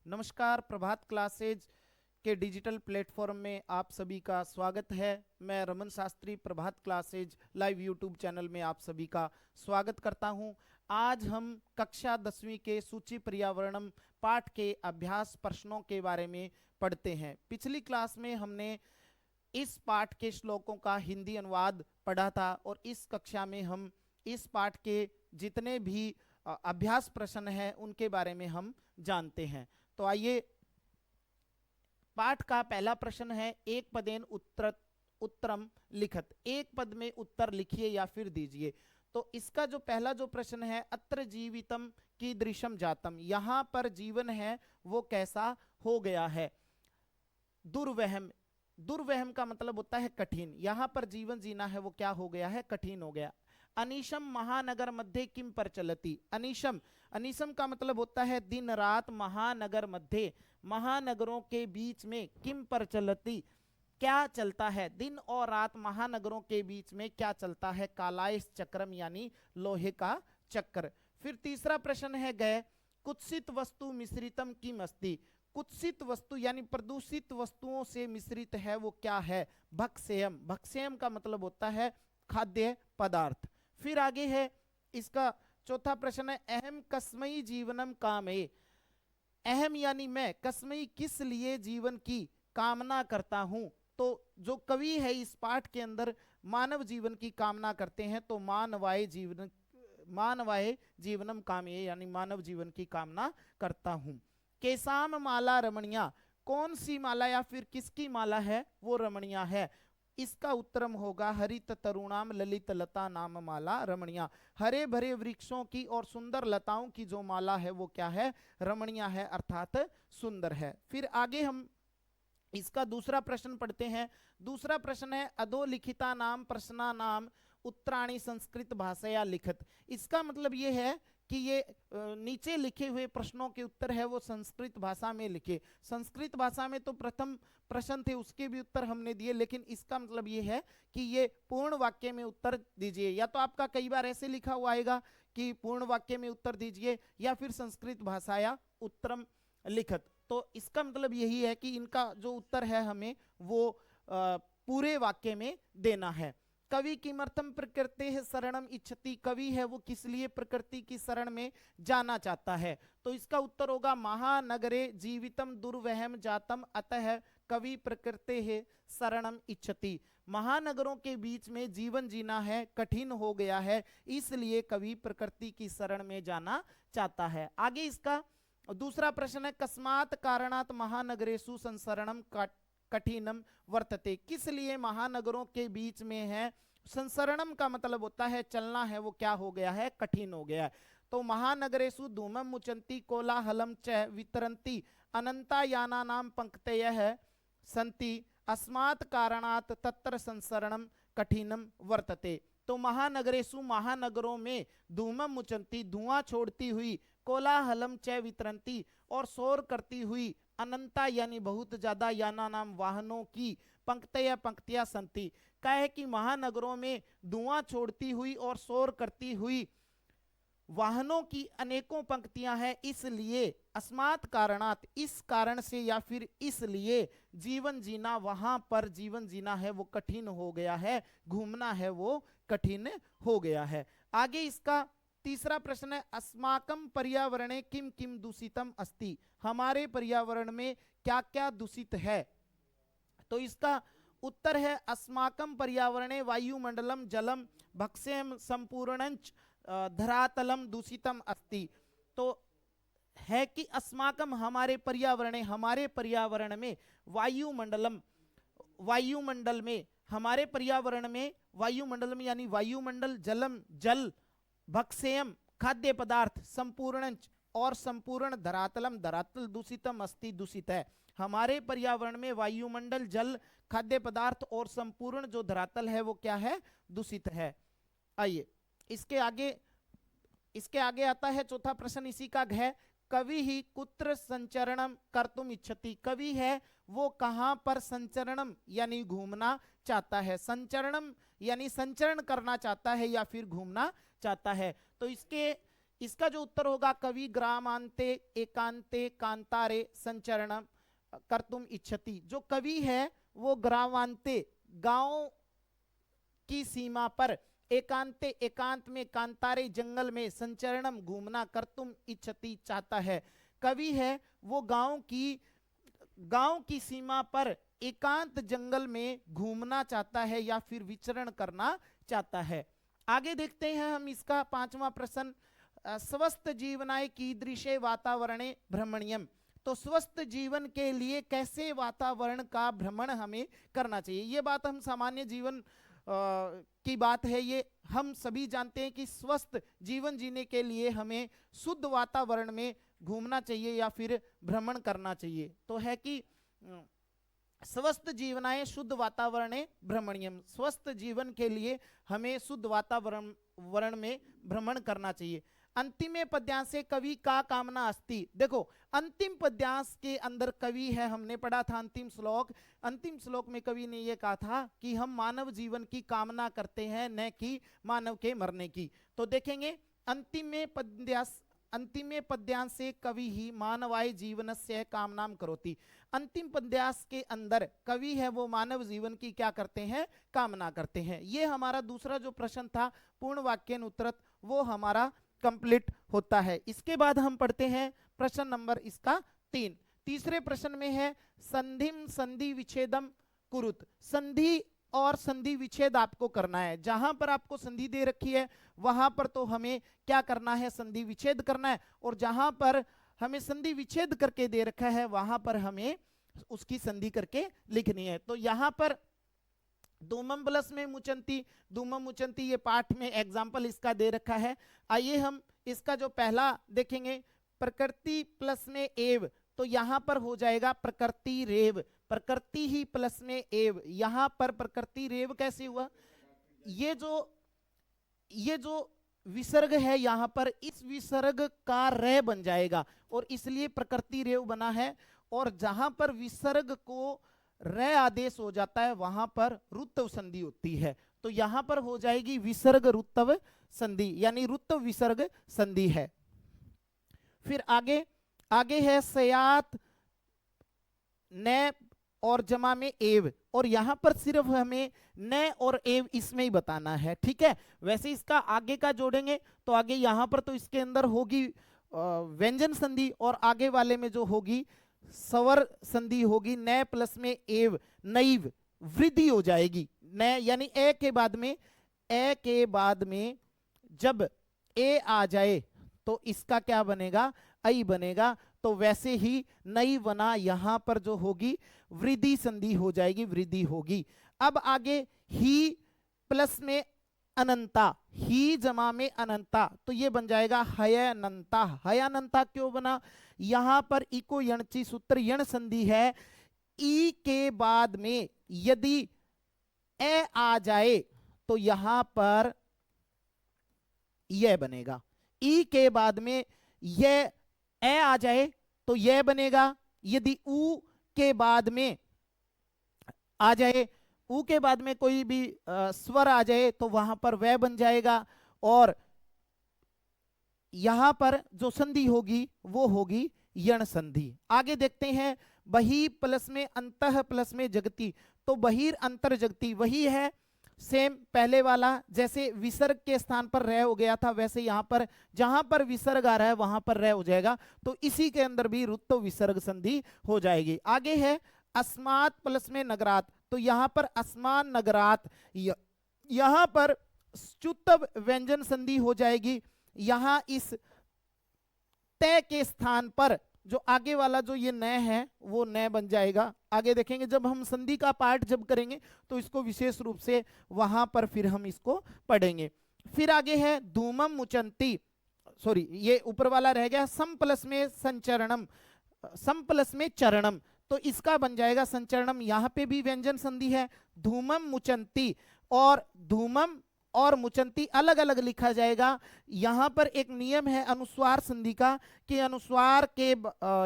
नमस्कार, प्रभात क्लासेज के digital platform में आप सभी का स्वागत है। मैं रमन शास्त्री प्रभात क्लासेज लाइव यूट्यूब चैनल में आप सभी का स्वागत करता हूं। आज हम कक्षा 10वीं के सूची पर्यावरणम पाठ के अभ्यास प्रश्नों के बारे में पढ़ते हैं। पिछली क्लास में हमने इस पाठ के श्लोकों का हिंदी अनुवाद पढ़ा था और इस कक्षा में हम इस पाठ के जितने भी अभ्यास प्रश्न हैं उनके बारे में हम जानते हैं। तो आइए, पाठ का पहला प्रश्न है, एक पदेन उत्तरम लिखत। एक पद में उत्तर लिखिए या फिर दीजिए। तो इसका जो पहला जो प्रश्न है, अत्र जीवितम कीदृशम जातम, यहां पर जीवन है वो कैसा हो गया है। दुर्वहम, दुर्वहम का मतलब होता है कठिन, यहां पर जीवन जीना है वो क्या हो गया है, कठिन हो गया। अनीशम महानगर मध्य किम प्रचलति, अनीशम, अनीशम का मतलब होता है दिन रात, महानगर मध्य, महानगरों के बीच में, किम प्रचलति क्या चलता है, दिन और रात महानगरों के बीच में क्या चलता है, कालायस चक्रम यानी लोहे का चक्र। फिर तीसरा प्रश्न है, गए कुत्सित वस्तु मिश्रितम किम अस्ति, कुत्सित वस्तु यानी प्रदूषित वस्तुओं से मिश्रित है वो क्या है, भक्ष्यम, भक्ष्यम का मतलब होता है खाद्य पदार्थ। फिर आगे है इसका चौथा प्रश्न है, अहम कस्मई जीवनम कामे, अहम यानी मैं, कस्मई किस लिए जीवन की कामना करता हूं। तो जो कवि है इस पाठ के अंदर मानव जीवन की कामना करते हैं, तो मानवाय जीवन, मानवाय जीवनम कामे यानी मानव जीवन की कामना करता हूं। केसाम माला रमणिया, कौन सी माला या फिर किसकी माला है वो रमणिया है। इसका उत्तरम होगा हरित तरुणाम ललित लता नाम माला रमणिया, हरे भरे वृक्षों की और सुंदर लताओं की जो माला है वो क्या है, रमणिया है, अर्थात सुंदर है। फिर आगे हम इसका दूसरा प्रश्न पढ़ते हैं। दूसरा प्रश्न है, अधोलिखिता नाम प्रश्ना नाम उत्तराणी संस्कृत भाषाया लिखत। इसका मतलब ये है कि ये नीचे लिखे हुए प्रश्नों के उत्तर है वो संस्कृत भाषा में लिखे। संस्कृत भाषा में तो प्रथम प्रश्न थे उसके भी उत्तर हमने दिए, लेकिन इसका मतलब ये है कि ये पूर्ण वाक्य में उत्तर दीजिए। या तो आपका कई बार ऐसे लिखा हुआ आएगा कि पूर्ण वाक्य में उत्तर दीजिए या फिर संस्कृत भाषाया उत्तरम लिखत। तो इसका मतलब यही है कि इनका जो उत्तर है हमें वो पूरे वाक्य में देना है। कवि किमर्थम प्रकृति है शरणम इच्छति, कवि है वो किस लिए प्रकृति की शरण में जाना चाहता है। तो इसका उत्तर होगा महानगरे जीवितम दुर्वहम जातम अतः कवि प्रकृति है शरणम इच्छति, महानगरों के बीच में जीवन जीना है कठिन हो गया है इसलिए कवि प्रकृति की शरण में जाना चाहता है। आगे इसका दूसरा प्रश्न है, कस्मात कारणात महानगरेषु संसरणम कठिनम वर्तते, किस लिए महानगरों के बीच में है, संसरणम का मतलब होता है चलना है वो क्या हो गया है, कठिन हो गया है। तो महानगरेषु धूमम मुचंती कोलाहलम च वितरंती अनंता याना नाम पंक्तयः संति अस्मात् कारणात् तत्र संसरणम कठिनम वर्तते। तो महानगरेषु, महानगरों में, धूमम मुचंती धुआं छोड़ती हुई, कोलाहलम च वितरंती और शोर करती हुई, अनंता यानी बहुत ज्यादा, याना नाम वाहनों की, पंक्तियां पंक्तियां संति, क्या है कि महानगरों में धुआं छोड़ती हुई और शोर करती हुई वाहनों की अनेकों पंक्तियां हैं, इसलिए अस्मात् कारणात, इस कारण से या फिर इसलिए जीवन जीना, वहां पर जीवन जीना है वो कठिन हो गया है, घूमना है वो कठिन हो गया है। आगे इसका तीसरा प्रश्न है, अस्माकम पर्यावरणे किम किम दूषितम अस्ति, हमारे पर्यावरण में क्या क्या दूषित है। तो इसका उत्तर है अस्माकम पर्यावरणे वायुमंडलम जलम भक्ष्यम संपूर्णंच धरातलम दूषितम अस्ति। तो है कि अस्माकम हमारे पर्यावरण, हमारे पर्यावरण में वायुमंडलम, वायुमंडल में, हमारे पर्यावरण में वायुमंडल में यानी वायुमंडल, जलम जल, भक्ष्यम खाद्य पदार्थ, संपूर्णंच और संपूर्ण, धरातलम धरातल दूषितम अस्ति दूषित है। हमारे पर्यावरण में वायुमंडल, जल, खाद्य पदार्थ और संपूर्ण जो धरातल है वो क्या है, दूषित है। आइए इसके आगे आता है चौथा प्रश्न इसी का है, कवि ही कुत्र संचरणम कर्तुम इच्छति, कवि है वो कहां पर संचरणम यानी घूमना चाहता है, संचरणम यानी संचरण करना चाहता है या फिर घूमना चाहता है। तो इसके इसका जो उत्तर होगा कवि ग्रामांते एकांते कांतारे संचरणम कर्तुम इच्छति। जो कवि है वो ग्रामांते गांव की सीमा पर, एकांते एकांत में, कांतारे जंगल में, संचरणम घूमना, कर्तुम इच्छति चाहता है। कवि है वो गांव की सीमा पर एकांत जंगल में घूमना चाहता है या फिर विचरण करना चाहता है। आगे देखते हैं हम इसका पांचवा प्रश्न, स्वस्थ जीवनाय कीदृशे वातावरणे भ्रमणीयम। तो स्वस्थ जीवन के लिए कैसे वातावरण का भ्रमण हमें करना चाहिए। ये बात हम सामान्य जीवन की बात है, ये हम सभी जानते हैं कि स्वस्थ जीवन जीने के लिए हमें शुद्ध वातावरण में घूमना चाहिए या फिर भ्रमण करना चाहिए। तो है कि स्वस्थ जीवनाय शुद्ध वातावरणे भ्रमणीयम, स्वस्थ जीवन के लिए हमें शुद्ध वातावरण में भ्रमण करना चाहिए। अंतिमे पद्यांशे कवि का कामना अस्ति। देखो अंतिम पद्यांश के अंदर कवि है, हमने पढ़ा था अंतिम श्लोक में कवि ने यह कहा था कि हम मानव जीवन की कामना करते हैं न कि मानव के मरने की। तो देखेंगे अंतिमे पद्यांशे कवि ही मानवाय जीवनस्य कामनाम करोति। अंतिम पद्यांश के अंदर कवि है वो मानव जीवन की क्या करते हैं, कामना करते हैं। ये हमारा दूसरा जो प्रश्न था पूर्ण वाक्यन उत्तरत, वो हमारा कंप्लीट होता है। इसके बाद हम पढ़ते हैं प्रश्न नंबर इसका 3। तीसरे प्रश्न में है संधिम संधि विच्छेदम कुरुत। संधि और संधि विच्छेद आपको करना है। जहां पर आपको संधि दे रखी है वहां पर तो हमें क्या करना है, संधि विच्छेद करना है, और जहां पर हमें संधि विच्छेद करके दे रखा है वहां पर हमें उसकी संधि करके लिखनी है। तो यहां पर धूमम प्लस में मुचंती, धूमम मुचंती, ये पाठ में एग्जाम्पल इसका दे रखा है। आइए हम इसका जो पहला देखेंगे, प्रकृति प्लस में एव, तो यहां पर हो जाएगा प्रकृति रेव, प्रकृति ही प्लस में एव। यहां पर प्रकृति रेव कैसे हुआ, ये जो विसर्ग है यहां पर, इस विसर्ग का रे बन जाएगा और इसलिए प्रकृति रेव बना है। और जहां पर विसर्ग को रे आदेश हो जाता है वहां पर रुत्व संधि होती है। तो यहां पर हो जाएगी विसर्ग रुत्व संधि, यानी रुत्व विसर्ग संधि है। फिर आगे है सयात न और जमा में एव, और यहां पर सिर्फ हमें न और एव इसमें ही बताना है, ठीक है। वैसे इसका आगे का जोड़ेंगे तो आगे यहां पर तो इसके अंदर होगी व्यंजन संधि, और आगे वाले में जो होगी स्वर संधि होगी, न प्लस में एव, नैव, वृद्धि हो जाएगी। न यानी ए के बाद में जब ए आ जाए तो इसका क्या बनेगा, ऐ बनेगा। तो वैसे ही नई बना, यहां पर जो होगी वृद्धि संधि हो जाएगी, वृद्धि होगी। अब आगे ही प्लस में अनंता, ही जमा में अनंता, तो ये बन जाएगा हयानंता। हयानंता क्यों बना, यहां पर इको यणची सूत्र यण संधि है। ई के बाद में यदि ए आ जाए तो यहां पर यह बनेगा। ई के बाद में यह ए आ जाए तो यह बनेगा। यदि ऊ के बाद में आ जाए, ऊ के बाद में कोई भी स्वर आ जाए तो वहां पर वह बन जाएगा। और यहां पर जो संधि होगी वो होगी यण संधि। आगे देखते हैं बही प्लस में अंतः प्लस में जगती, तो बहिर अंतर जगती वही है, सेम पहले वाला। जैसे विसर्ग के स्थान पर रह हो गया था वैसे यहां पर जहां पर विसर्ग आ रहा है वहां पर रह हो जाएगा, तो इसी के अंदर भी रुत्व विसर्ग संधि हो जाएगी। आगे है अस्मात प्लस में नगरात, तो यहां पर अस्मान नगरात, यहां पर च्युतव व्यंजन संधि हो जाएगी। यहां इस तय के स्थान पर जो आगे वाला जो ये न है वो न बन जाएगा। आगे देखेंगे जब हम संधि का पाठ जब करेंगे तो इसको विशेष रूप से वहां पर फिर हम इसको पढ़ेंगे। फिर आगे है धूमम मुचंती, सॉरी ये ऊपर वाला रह गया, सम प्लस में संचरणम, सम प्लस में चरणम, तो इसका बन जाएगा संचरणम। यहां पे भी व्यंजन संधि है। धूमम मुचंती, और धूमम और मुचंती अलग अलग लिखा जाएगा। यहां पर एक नियम है अनुस्वार संधि का कि अनुस्वार के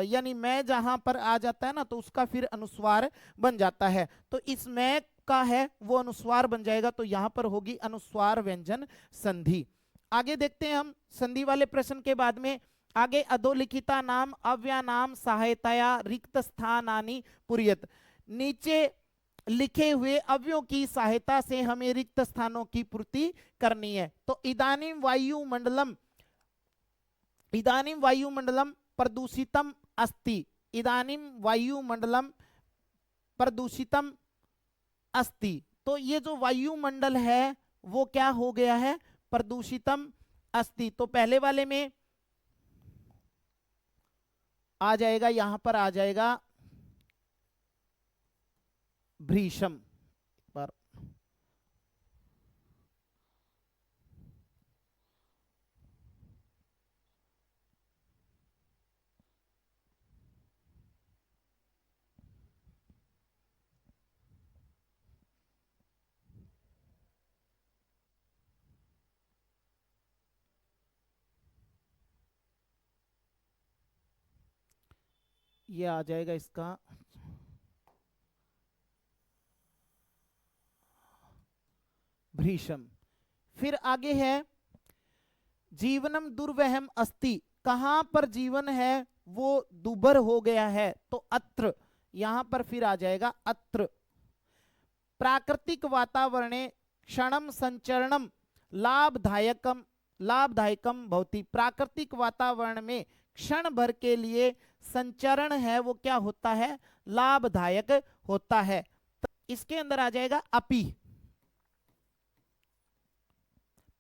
यानी मैं जहां पर आ जाता है ना तो उसका फिर अनुस्वार बन जाता है, तो इस मैं का है वो अनुस्वार बन जाएगा, तो यहां पर होगी अनुस्वार व्यंजन संधि। आगे देखते हैं हम संधि वाले प्रश्न के बाद में। आगे अधोलिखिता नाम अव्या नाम सहायतया रिक्त स्थानानि पूरयत। नीचे लिखे हुए अव्यों की सहायता से हमें रिक्त स्थानों की पूर्ति करनी है। तो इदानीं वायुमंडलम प्रदूषितम अस्ति। इदानीं वायुमंडलम प्रदूषितम अस्ति। तो ये जो वायुमंडल है वो क्या हो गया है, प्रदूषितम अस्ति। तो पहले वाले में आ जाएगा, यहां पर आ जाएगा भ्रीषम पर। ये आ जाएगा इसका भ्रीषम। फिर आगे है जीवनम दुर्वहम अस्ति। कहां पर जीवन है वो दुर्भर हो गया है, तो अत्र, यहां पर फिर आ जाएगा अत्र। प्राकृतिक वातावरणे क्षणम संचरणम लाभदायकम भवति। प्राकृतिक वातावरण में क्षण भर के लिए संचरण है वो क्या होता है, लाभदायक होता है। तो इसके अंदर आ जाएगा अपि।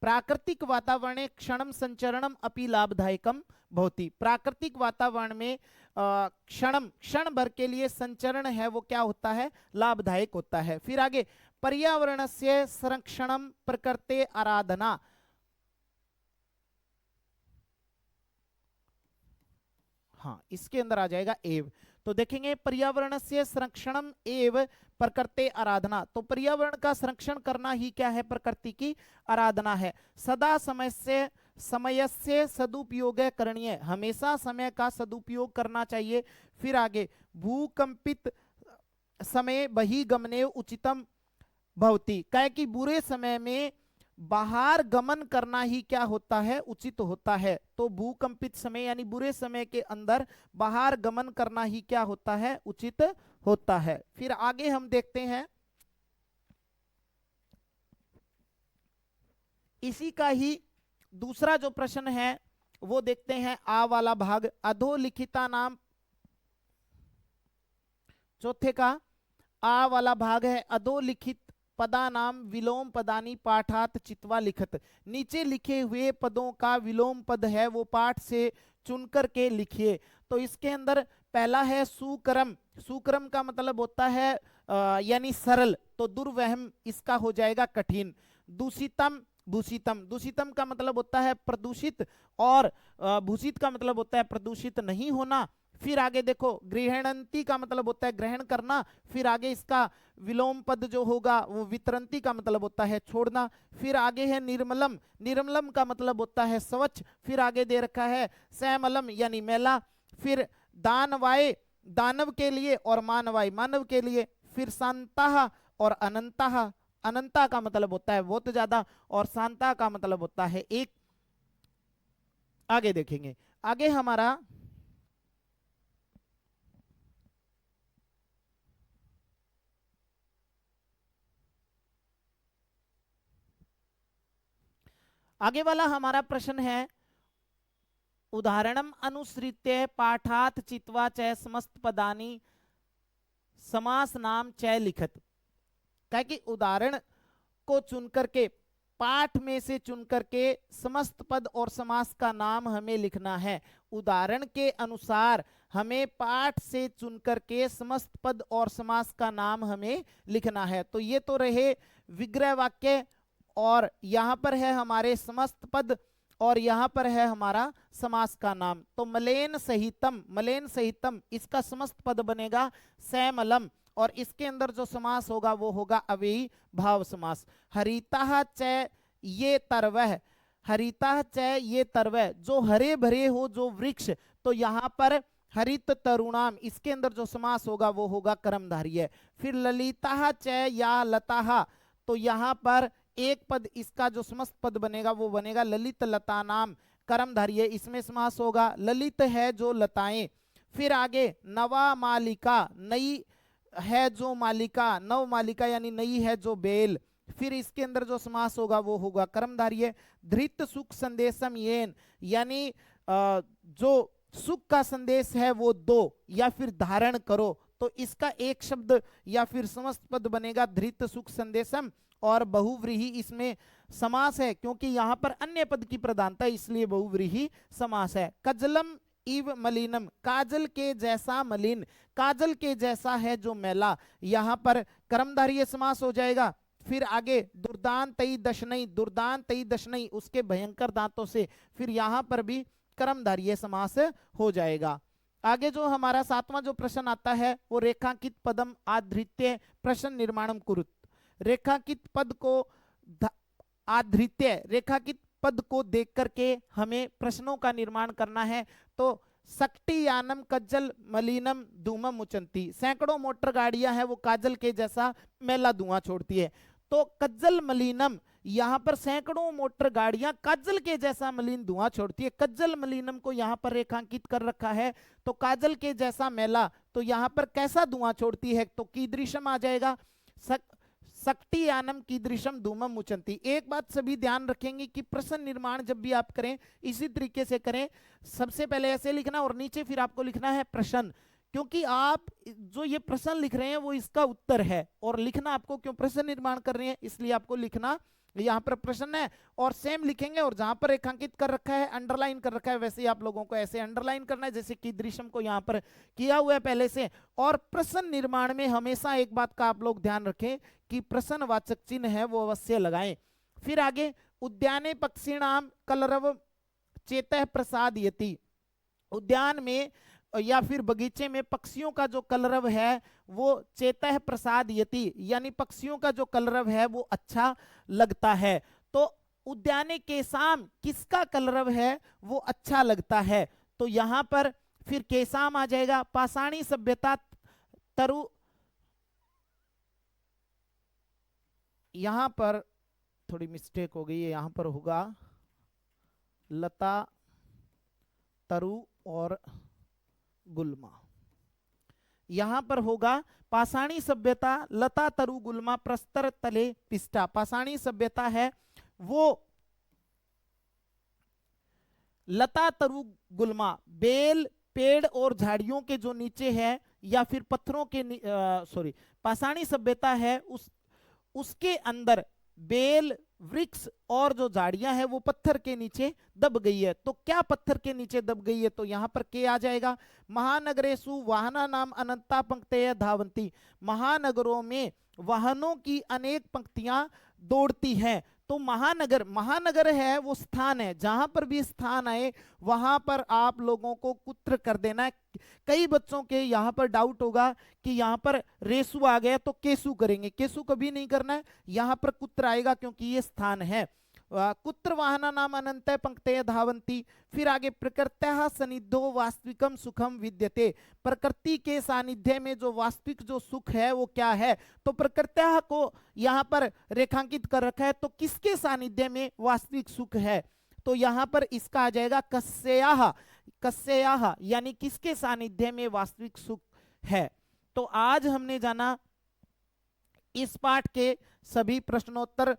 प्राकृतिक वातावरणे क्षणम संचरणम अपि लाभदायकम भवति। प्राकृतिक वातावरण में क्षण भर के लिए संचरण है वो क्या होता है, लाभदायक होता है। फिर आगे पर्यावरण से संरक्षणम प्रकृते आराधना। हाँ, इसके अंदर आ जाएगा एव। तो देखेंगे पर्यावरण से संरक्षणम एव प्रकृति आराधना। तो पर्यावरण का संरक्षण करना ही क्या है, प्रकृति की आराधना है। सदा समय से सदुपयोग करणीय। हमेशा समय का सदुपयोग करना चाहिए। फिर आगे भूकंपित समय बहिगमने उचितम भवति। कहे कि बुरे समय में बाहर गमन करना ही क्या होता है, उचित होता है। तो भूकंपित समय यानी बुरे समय के अंदर बाहर गमन करना ही क्या होता है, उचित होता है। फिर आगे हम देखते हैं इसी का ही दूसरा जो प्रश्न है वो देखते हैं, आ वाला भाग। अधोलिखिता नाम, चौथे का आ वाला भाग है अधोलिखित पदा नाम विलोम पदानी पाठात चित्वा लिखत। नीचे लिखे हुए पदों का विलोम पद है वो पाठ से चुनकर के लिखिए। तो इसके अंदर पहला है सुकरम। सुकरम का मतलब होता है यानी सरल, तो दुर्वहम इसका हो जाएगा कठिन। दूषितम, भूषितम, दूषितम का मतलब होता है प्रदूषित, और भूषित का मतलब होता है प्रदूषित नहीं होना। फिर आगे देखो गृहणंती का मतलब होता है ग्रहण करना। फिर आगे इसका विलोम पद जो होगा वो वितरंती का मतलब होता है छोड़ना। फिर आगे है निर्मलम, निर्मलम का मतलब होता है स्वच्छ। फिर आगे दे रखा है सैमलम यानी मैला। फिर दानवाय, दानव के लिए, और मानवाय, मानव के लिए। फिर शांता और अनंता, अनंता का मतलब होता है बहुत ज्यादा, और शांता का मतलब होता है एक। आगे देखेंगे, आगे हमारा आगे वाला हमारा प्रश्न है उदाहरणम अनुसृत्य पाठात चित्वा च समस्त पदानी समास नाम च लिखत। क्या कि उदाहरण को चुन करके, पाठ में से चुन करके समस्त पद और समास का नाम हमें लिखना है। उदाहरण के अनुसार हमें पाठ से चुन करके समस्त पद और समास का नाम हमें लिखना है। तो ये तो रहे विग्रह वाक्य, और यहां पर है हमारे समस्त पद, और यहां पर है हमारा समास का नाम। तो मलेन सहितम, मलेन सहितम इसका समस्त पद बनेगा सैमलम, और इसके अंदर जो समास होगा वो होगा अव्ययी भाव समास। हरिता च ये तरवह, हरिता च ये तरवह, जो हरे भरे हो जो वृक्ष। तो यहां पर हरित तरुणाम, इसके अंदर जो समास होगा वो होगा कर्मधारय। फिर ललिता च या लता, तो यहां पर एक पद इसका जो समस्त पद बनेगा वो बनेगा ललित लता नाम कर्मधारय, इसमें समास होगा। ललित है जो लताएं, फिर आगे नवा मालिका, नई है जो मालिका, नव मालिका यानी नई है जो बेल, फिर इसके अंदर जो समास होगा वो होगा कर्मधारय। धृत सुख संदेशम येन, यानी जो सुख का संदेश है वो दो या फिर धारण करो, तो इसका एक शब्द या फिर समस्त पद बनेगा धृत सुख संदेशम, और बहुव्रीहि इसमें समास है क्योंकि यहां पर अन्य पद की प्रधानता इसलिए बहुव्रीहि समास है। कजलम इव मलिनम, काजल के जैसा मलिन, काजल के जैसा है जो मैला, यहां पर कर्मधारय समास हो जाएगा। फिर आगे दुर्दांतई दशनई, दुर्दांतई दशनई उसके भयंकर दांतों से, फिर यहां पर भी कर्मधारय समास हो जाएगा। आगे जो हमारा 7वां जो प्रश्न आता है वो रेखांकित पदम आधृत्य प्रश्न निर्माणम कुरुत। रेखांकित पद को आधृत्य रेखांकित पद को देख करके हमें प्रश्नों का निर्माण करना है। तो सक्टी यानम कज्जल मलिनम धूमम मुचंती, सैकड़ों मोटर गाड़ियां हैं वो काजल के जैसा मैला धुआं छोड़ती है। तो कज्जल मलिनम, यहां पर सैकड़ों मोटर गाड़ियां काजल के जैसा मलिन धुआं छोड़ती है। कज्जल मलिनम को यहां पर रेखांकित कर रखा है, तो काजल के जैसा मैला, तो यहां पर कैसा धुआं छोड़ती है, तो कीदृशम आ जाएगा। सक्टी यानम कीदृशम धूमम मुचंती। एक बात सभी ध्यान रखेंगे कि प्रश्न निर्माण जब भी आप करें इसी तरीके से करें, सबसे पहले ऐसे लिखना और नीचे फिर आपको लिखना है प्रश्न, क्योंकि आप जो ये प्रश्न लिख रहे हैं वो इसका उत्तर है, और लिखना आपको क्यों प्रश्न निर्माण कर रहे हैं इसलिए आपको लिखना यहाँ पर प्रश्न है और सेम लिखेंगे, और जहां पर रेखांकित कर रखा है अंडरलाइन कर रखा है वैसे ही आप लोगों को ऐसे अंडरलाइन करना है जैसे कि दृश्यम को यहाँ पर किया हुआ है पहले से। और प्रश्न निर्माण में हमेशा एक बात का आप लोग ध्यान रखें कि प्रश्नवाचक चिन्ह है वो अवश्य लगाएं। फिर आगे उद्याने पक्षिणाम कलरव चेतः प्रसादयति, उद्यान में या फिर बगीचे में पक्षियों का जो कलरव है वो चेतः प्रसादयति, यानी पक्षियों का जो कलरव है वो अच्छा लगता है। तो उद्याने केसाम, किसका कलरव है वो अच्छा लगता है, तो यहां पर फिर केसाम आ जाएगा। पाषाणी सभ्यता तरु, यहां पर थोड़ी मिस्टेक हो गई है, यहां पर होगा लता तरु और गुल्मा, यहां पर होगा पाषाणी सभ्यता लता तरु गुल्मा प्रस्तर तले पिष्टा। पाषाणी सभ्यता है वो लता तरु गुल्मा, बेल पेड़ और झाड़ियों के जो नीचे है या फिर पत्थरों के सॉरी, पाषाणी सभ्यता है उसके अंदर बेल वृक्ष और जो झाड़ियां हैं वो पत्थर के नीचे दब गई है। तो क्या पत्थर के नीचे दब गई है, तो यहां पर के आ जाएगा। महानगरेषु वाहना नाम अनंता पंक्तय धावंती, महानगरों में वाहनों की अनेक पंक्तियां दौड़ती हैं। तो महानगर, महानगर है वो स्थान है, जहां पर भी स्थान आए वहां पर आप लोगों को कुत्र कर देना है। कई बच्चों के यहाँ पर डाउट होगा कि यहाँ पर रेसु आ गया तो केसु करेंगे, केसु कभी नहीं करना है, यहाँ पर कुत्र आएगा क्योंकि ये स्थान है। कुत्र वाहना नाम अनंत पंक्तय धावंती। फिर आगे प्रकृत्या सनिधो वास्तविकम सुखम विद्यते, प्रकृति के सानिध्य में जो वास्तविक जो सुख है वो क्या है, तो प्रकृत्या को यहाँ पर रेखांकित कर रखा है, तो किसके सानिध्य में वास्तविक सुख है, तो यहाँ पर इसका आ जाएगा कस्याह, कस्याह यानी किसके सानिध्य में वास्तविक सुख है। तो आज हमने जाना इस पाठ के सभी प्रश्नोत्तर।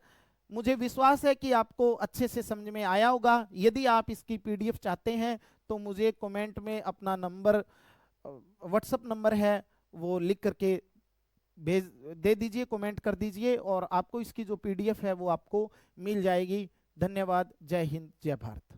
मुझे विश्वास है कि आपको अच्छे से समझ में आया होगा। यदि आप इसकी पीडीएफ चाहते हैं तो मुझे कमेंट में अपना नंबर, व्हाट्सएप नंबर है वो लिख करके भेज दे दीजिए, कमेंट कर दीजिए और आपको इसकी जो पीडीएफ है वो आपको मिल जाएगी। धन्यवाद। जय हिंद, जय भारत।